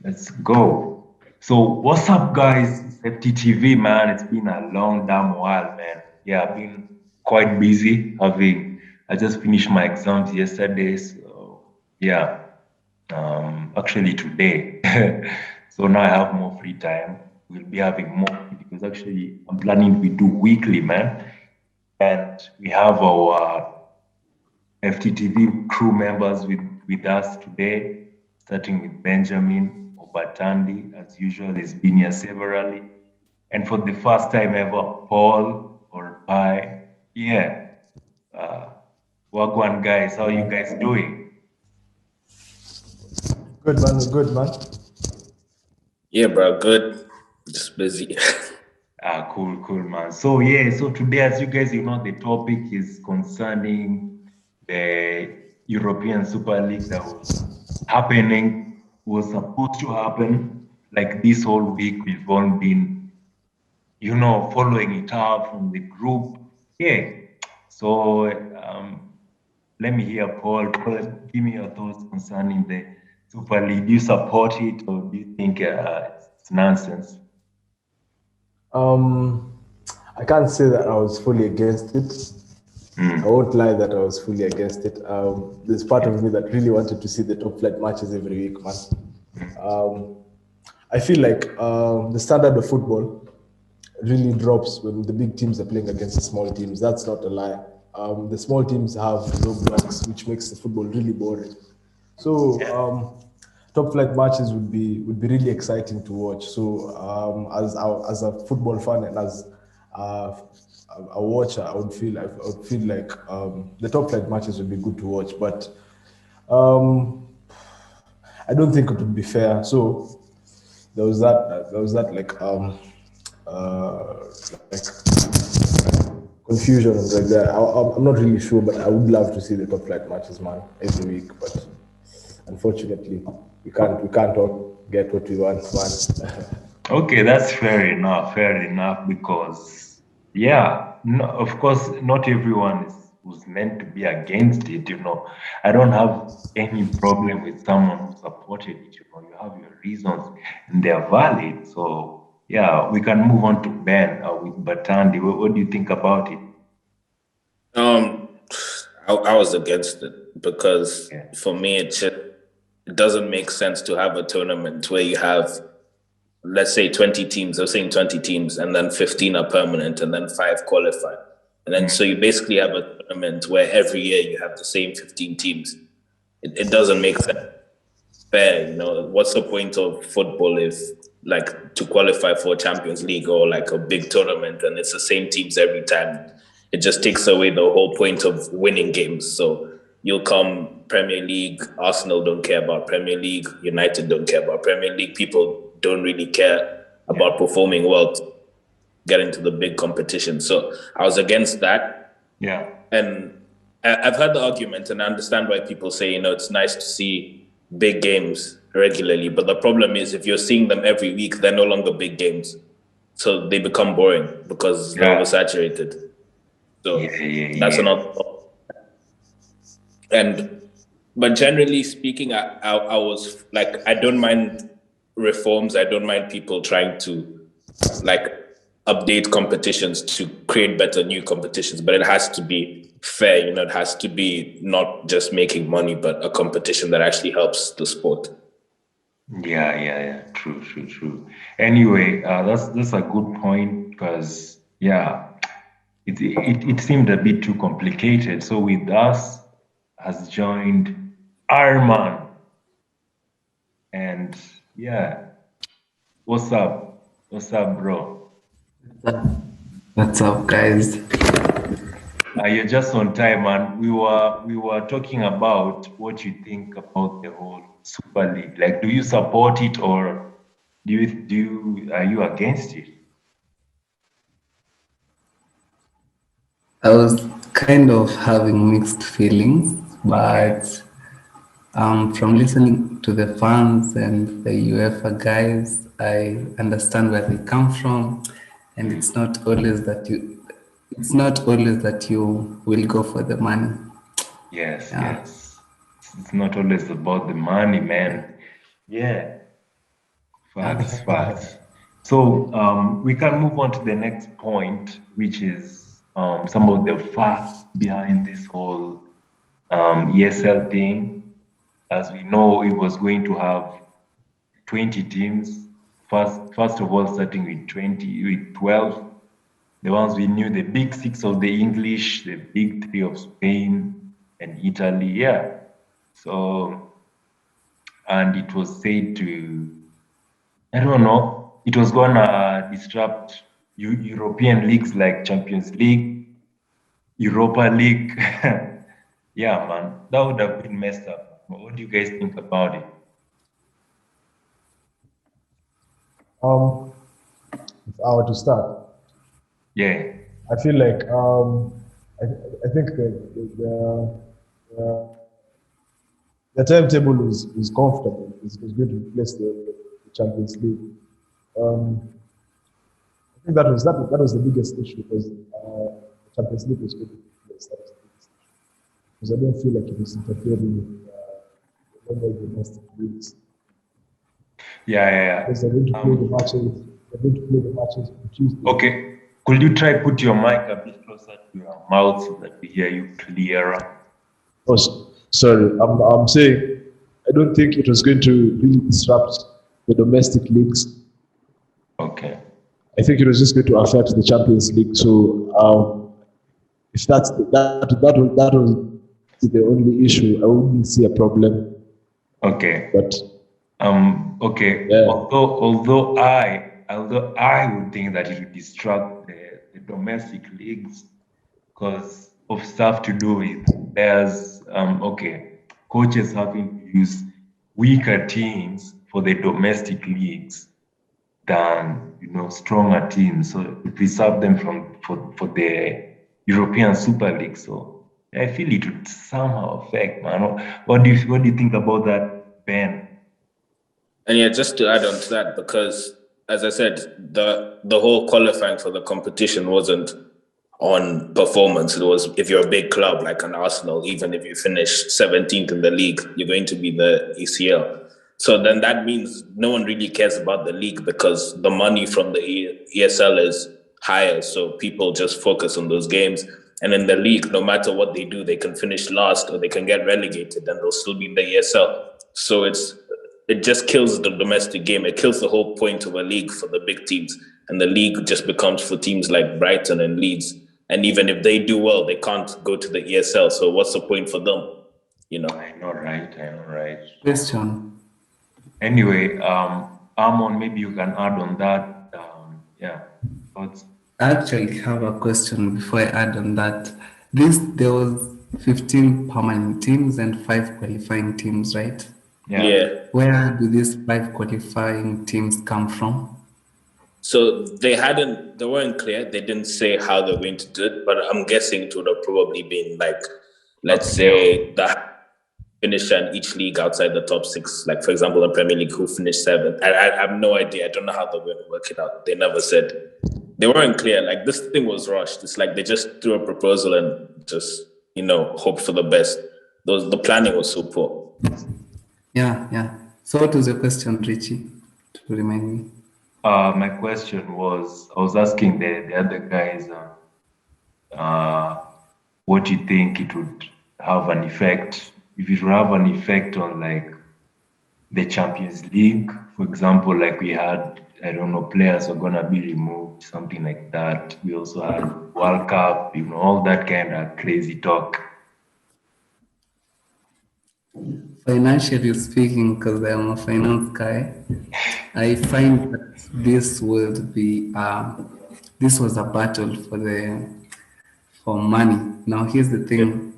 Let's go. So, what's up, guys? It's FTTV, man. It's been a long damn while, man. Yeah, I've been quite busy. I just finished my exams yesterday. So, yeah, actually today. So now I have more free time. We'll be having more because actually I'm planning we do weekly, man. And we have our FTTV crew members with us today, starting with Benjamin or Batandi, as usual. He's been here severally. And for the first time ever, Paul or I. Yeah. Uh, Wagwan guys, how you guys doing? Good man, good man. Yeah, bro, good. Just busy. Cool, cool, man. So yeah, so today, as you guys, the topic is concerning the European Super League that was happening, was supposed to happen. Like this whole week, we've all been, following it up from the group. Yeah. So let me hear Paul. Paul, give me your thoughts concerning the Super League. Do you support it or do you think it's nonsense? Um, I can't say that I was fully against it. I Mm. won't lie that I was fully against it. There's part of me that really wanted to see the top flight matches every week, man. Um, I feel like the standard of football really drops when the big teams are playing against the small teams. That's not a lie. The small teams have low blocks, which makes the football really boring. So Yeah. top flight matches would be really exciting to watch. So as a football fan and as uh, a watcher, I would feel like the top flight matches would be good to watch. But um, I don't think it would be fair. So there was that like confusion and like that. I'm not really sure, but I would love to see the top flight matches, man, every week. But unfortunately, we can't all get what we want, man. Okay, that's fair enough, because yeah, no, of course, not everyone was meant to be against it. I don't have any problem with someone who supported it. You have your reasons and they're valid. So yeah, we can move on to Ben with Batandi. What do you think about it? um, I was against it because Yeah. for me, it doesn't make sense to have a tournament where you have, let's say, 20 teams. They're saying 20 teams, and then 15 are permanent, and then five qualify. And then Mm. so you basically have a tournament where every year you have the same 15 teams. It doesn't make sense. Fair, what's the point of football if, like, to qualify for a Champions League or like a big tournament and it's the same teams every time? It just takes away the whole point of winning games. So you'll come Premier League, Arsenal don't care about Premier League, United don't care about Premier League. People don't really care Yeah. about performing well to get into the big competition. So I was against that. Yeah. And I've heard the argument, and I understand why people say, it's nice to see big games regularly. But the problem is, if you're seeing them every week, they're no longer big games. So they become boring because they're Yeah. oversaturated. Yeah. So Yeah. that's Yeah. another. And but generally speaking, I was like, I don't mind reforms. I don't mind people trying to, like, update competitions to create better new competitions, but it has to be fair. It has to be not just making money, but a competition that actually helps the sport. Yeah, yeah, yeah. True, true, true. Anyway, that's a good point because yeah, it seemed a bit too complicated. So with us has joined Armon, and yeah, what's up? What's up, bro? What's up, guys? You're just on time, man. We were talking about what you think about the whole Super League. Like, do you support it or are you against it? I was kind of having mixed feelings, Okay. but from listening to the fans and the UEFA guys, I understand where they come from, and Mm. it's not always that you will go for the money. Yes, Yeah. yes. It's not always about the money, man. Yeah. Facts. So we can move on to the next point, which is some of the facts behind this whole ESL thing. As we know, it was going to have 20 teams. First of all, starting with 12. The ones we knew, the big six of the English, the big three of Spain and Italy. Yeah. So, and it was said to, I don't know, it was gonna disrupt European leagues like Champions League, Europa League. Yeah, man, that would have been messed up. What do you guys think about it? If I were to start, Yeah. I feel like I think the timetable is comfortable. It's going to replace the Champions League. I think that was the biggest issue because the Champions League was going to replace. That was the biggest issue because I don't feel like it was interfering with the normal domestic leagues. Yeah. Because they're going to play the matches. They're going to play the matches on Tuesday. Okay. Could you try put your mic a bit closer to your mouth so that we hear you clearer? Oh, sorry. I'm saying I don't think it was going to really disrupt the domestic leagues. Okay. I think it was just going to affect the Champions League. So if that was the only issue, I wouldn't see a problem. Okay. But okay. Yeah. Although I would think that it would disrupt the domestic leagues because of stuff to do with players. Coaches having to use weaker teams for the domestic leagues than stronger teams, so to preserve them for the European Super League. So I feel it would somehow affect, man. What do you think about that, Ben? And yeah, just to add on to that, because as I said, the whole qualifying for the competition wasn't on performance. It was if you're a big club like an Arsenal, even if you finish 17th in the league, you're going to be the ECL. So then that means no one really cares about the league because the money from the ESL is higher. So people just focus on those games. And in the league, no matter what they do, they can finish last or they can get relegated and they'll still be in the ESL. So it just kills the domestic game. It kills the whole point of a league for the big teams. And the league just becomes for teams like Brighton and Leeds. And even if they do well, they can't go to the ESL. So what's the point for them? I know, right? Question. Anyway, Armon, maybe you can add on that. Thoughts? I actually have a question before I add on that. There was 15 permanent teams and 5 qualifying teams, right? Yeah. Where do these 5 qualifying teams come from? So they weren't clear. They didn't say how they're going to do it, but I'm guessing it would have probably been like, let's say the finisher in each league outside the top 6. Like for example, the Premier League, who finished 7th. I have no idea. I don't know how they're going to work it out. They never said. They weren't clear. Like this thing was rushed. It's like they just threw a proposal and just hoped for the best. The planning was so poor. Yeah. So what was your question, Richie? To remind me. My question was, I was asking the other guys, what do you think it would have an effect? If it would have an effect on like the Champions League, for example, like we had, I don't know, players are gonna be removed, something like that. We also had World Cup, all that kind of crazy talk. Financially speaking, because I'm a finance guy, I find that this was a battle for money. Now here's the thing.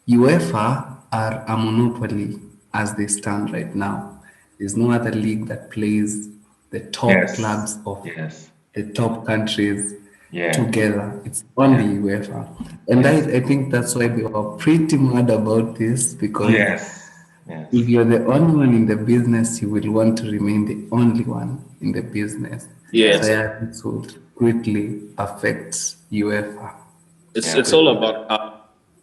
UEFA are a monopoly as they stand right now. There's no other league that plays the top clubs of the top countries together. It's only UEFA. And I think that's why they were pretty mad about this because if you're the only one in the business, you will want to remain the only one in the business. Yes. So it would greatly affect UEFA. It's all about how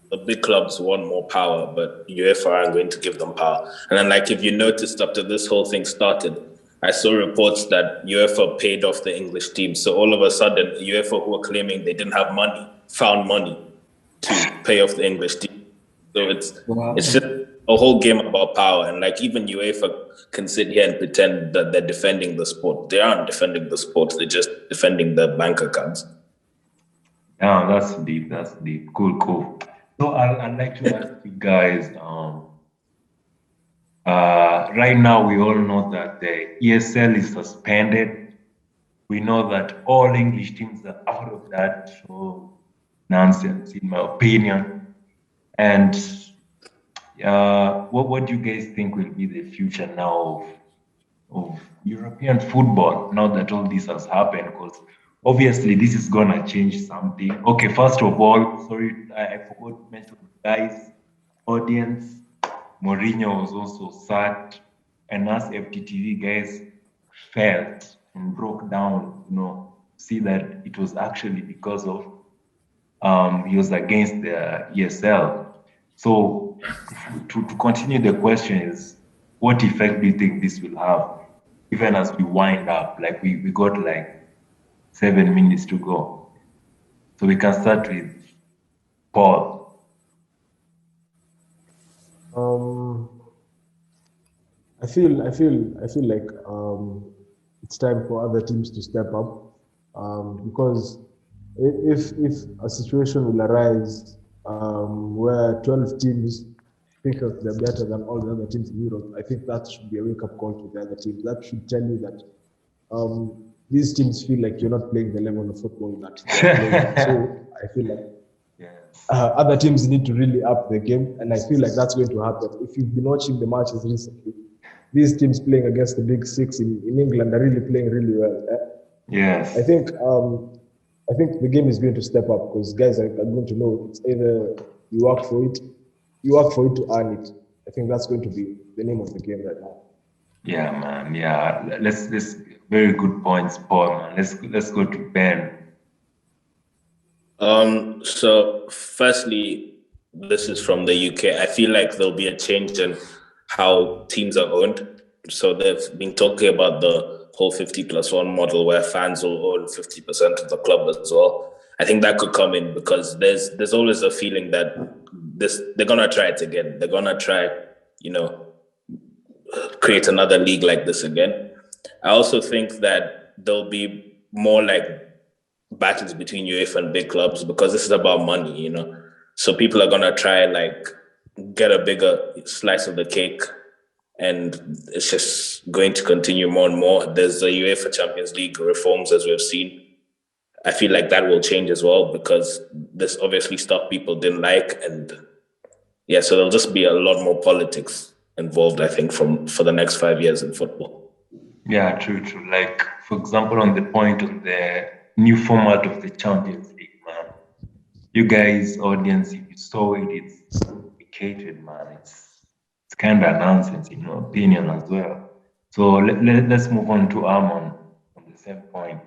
the big clubs want more power, but UEFA aren't going to give them power. And then, like, if you noticed after this whole thing started, I saw reports that UEFA paid off the English team. So all of a sudden, UEFA, who were claiming they didn't have money, found money to pay off the English team. So it's just a whole game about power. And like even UEFA can sit here and pretend that they're defending the sport. They aren't defending the sport. They're just defending the bank accounts. Yeah, that's deep. That's deep. Cool, cool. So I'd like to ask you guys. Right now, we all know that the ESL is suspended. We know that all English teams are out of that. So nonsense, in my opinion. And what do you guys think will be the future now of European football now that all this has happened? Because obviously this is gonna change something. Okay, first of all, sorry, I forgot to mention, guys, audience. Mourinho was also sacked, and us FTTV guys felt and broke down, see that it was actually because of he was against the ESL. So to continue, the question is, what effect do you think this will have, even as we wind up? Like we got like 7 minutes to go, so we can start with Paul. I feel like it's time for other teams to step up, because if a situation will arise where 12 teams think that they're better than all the other teams in Europe, I think that should be a wake-up call to the other teams. That should tell you that these teams feel like you're not playing the level of football that they're playing. So I feel like other teams need to really up the game, and I feel like that's going to happen. If you've been watching the matches recently, these teams playing against the big six in England are really playing really well. Yes. I think the game is going to step up, because guys are going to know it's either you work for it to earn it. I think that's going to be the name of the game right now. Yeah, man. Yeah, let's very good points, Paul. Man. Let's go to Ben. So firstly, this is from the UK. I feel like there'll be a change in how teams are owned. So they've been talking about the whole 50+1 model where fans will own 50% of the club as well. I think that could come in because there's always a feeling that they're gonna try it again. They're gonna try, create another league like this again. I also think that there'll be more like battles between UEFA and big clubs because this is about money, So people are gonna try like get a bigger slice of the cake, and it's just going to continue more and more. There's the UEFA Champions League reforms, as we've seen. I feel like that will change as well because there's obviously stuff people didn't like, and so there'll just be a lot more politics involved, I think, for the next 5 years in football. Yeah, true. Like, for example, on the point of the new format of the Champions League, man. You guys, audience, if you saw it, it's complicated, man. It's kind of nonsense, in my opinion, as well. So let's move on to Armon on the same point.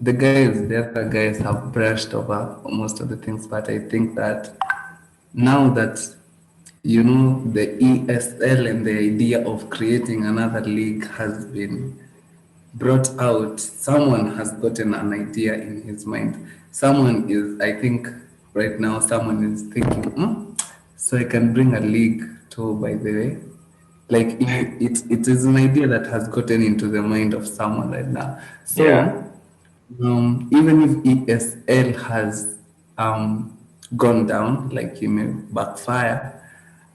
The other guys have brushed over most of the things, but I think that now that the ESL and the idea of creating another league has been brought out, someone has gotten an idea in his mind. I think right now, someone is thinking, so I can bring a league too, by the way. Like it is an idea that has gotten into the mind of someone right now. So even if ESL has gone down, like it may backfire,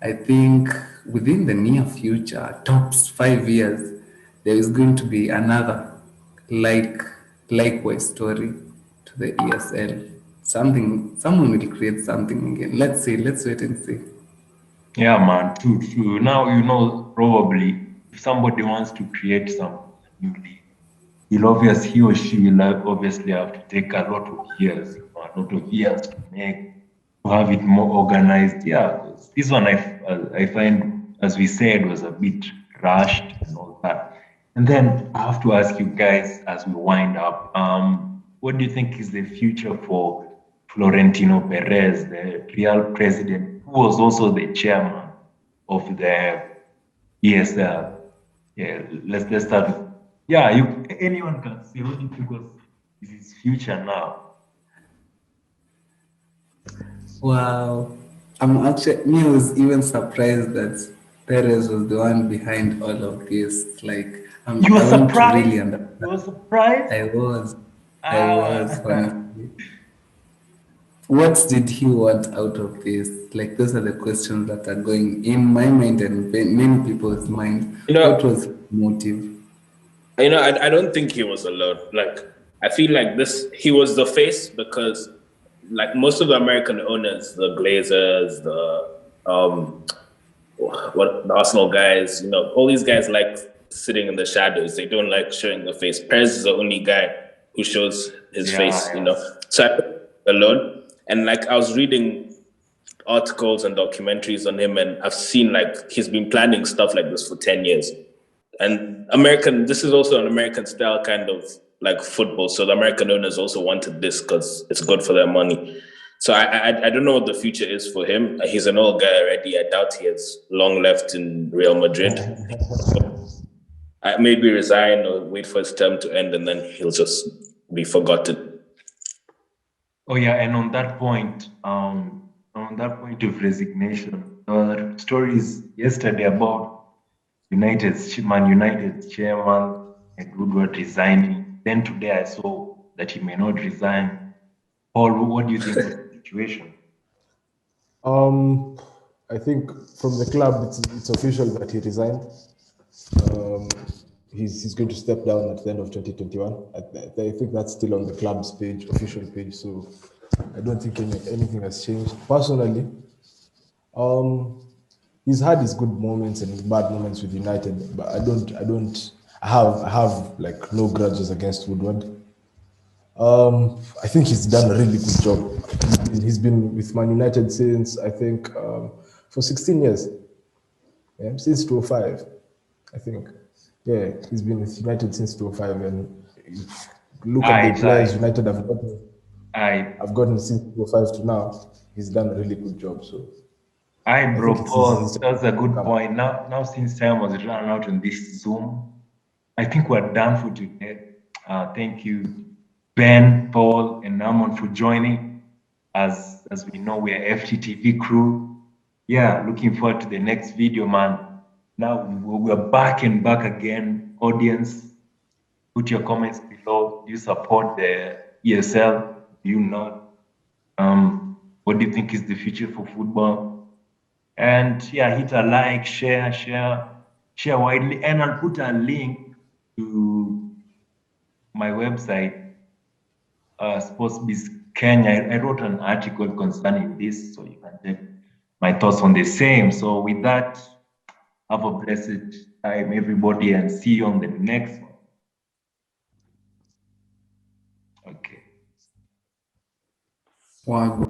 I think within the near future, top 5 years, there is going to be another likewise story to the ESL. Someone will create something again. Let's see. Let's wait and see. Yeah, man. True. Now probably if somebody wants to create some new league, he or she will obviously have to take a lot of years to have it more organized. Yeah, this one I find, as we said, was a bit rushed and all that. And then I have to ask you guys as we wind up, what do you think is the future for Florentino Perez, the Real president, who was also the chairman of the ESL? Yeah, let's start with, yeah, you anyone can say only because it's his future now. Wow. I'm actually, me, I was even surprised that Perez was the one behind all of this. Like, You were I want to really surprised? You were understand. surprised? I was, I was, Ah, honestly. What did he want out of this? Like, those are the questions that are going in my mind and many people's mind. You What know, was his motive? I don't think he was alone. Like, I feel like he was the face because, like, most of the American owners, the Glazers, the Arsenal guys, all these guys like sitting in the shadows. They don't like showing the face. Perez is the only guy who shows his yeah, face, yeah. So I think alone. And like I was reading articles and documentaries on him, and I've seen like he's been planning stuff like this for 10 years. And this is also an American style kind of like football. So the American owners also wanted this because it's good for their money. So I don't know what the future is for him. He's an old guy already. I doubt he has long left in Real Madrid. Maybe resign or wait for his term to end, and then he'll just be forgotten. Oh yeah, and on that point of resignation, stories yesterday about Man United's chairman and Woodward resigning. Then today I saw that he may not resign. Paul, what do you think of the situation? I think from the club, it's official that he resigned. Um, he's going to step down at the end of 2021. I think that's still on the club's page, official page. So I don't think anything has changed. Personally, he's had his good moments and his bad moments with United, but I have like no grudges against Woodward. I think he's done a really good job. He's been with Man United since I think for 16 years. Yeah, since 2005, I think. Yeah, he's been with United since 2005, and if you look at the players Aye, United aye, have gotten since 2005 to now. He's done a really good job. So aye, I think bro, it's his Paul. That's a time to good come. point. Now since time was run out on this Zoom, I think we're done for today. Thank you, Ben, Paul, and Armon for joining. As we know, we're FTTV crew. Yeah, looking forward to the next video, man. Now we're back and back again. Audience, put your comments below. Do you support the ESL? Do you not? What do you think is the future for football? And yeah, hit a like, share widely, and I'll put a link to my website, SportsBiz Kenya. I wrote an article concerning this, so you can take my thoughts on the same. So with that, have a blessed time, everybody, and see you on the next one. Okay. Wow.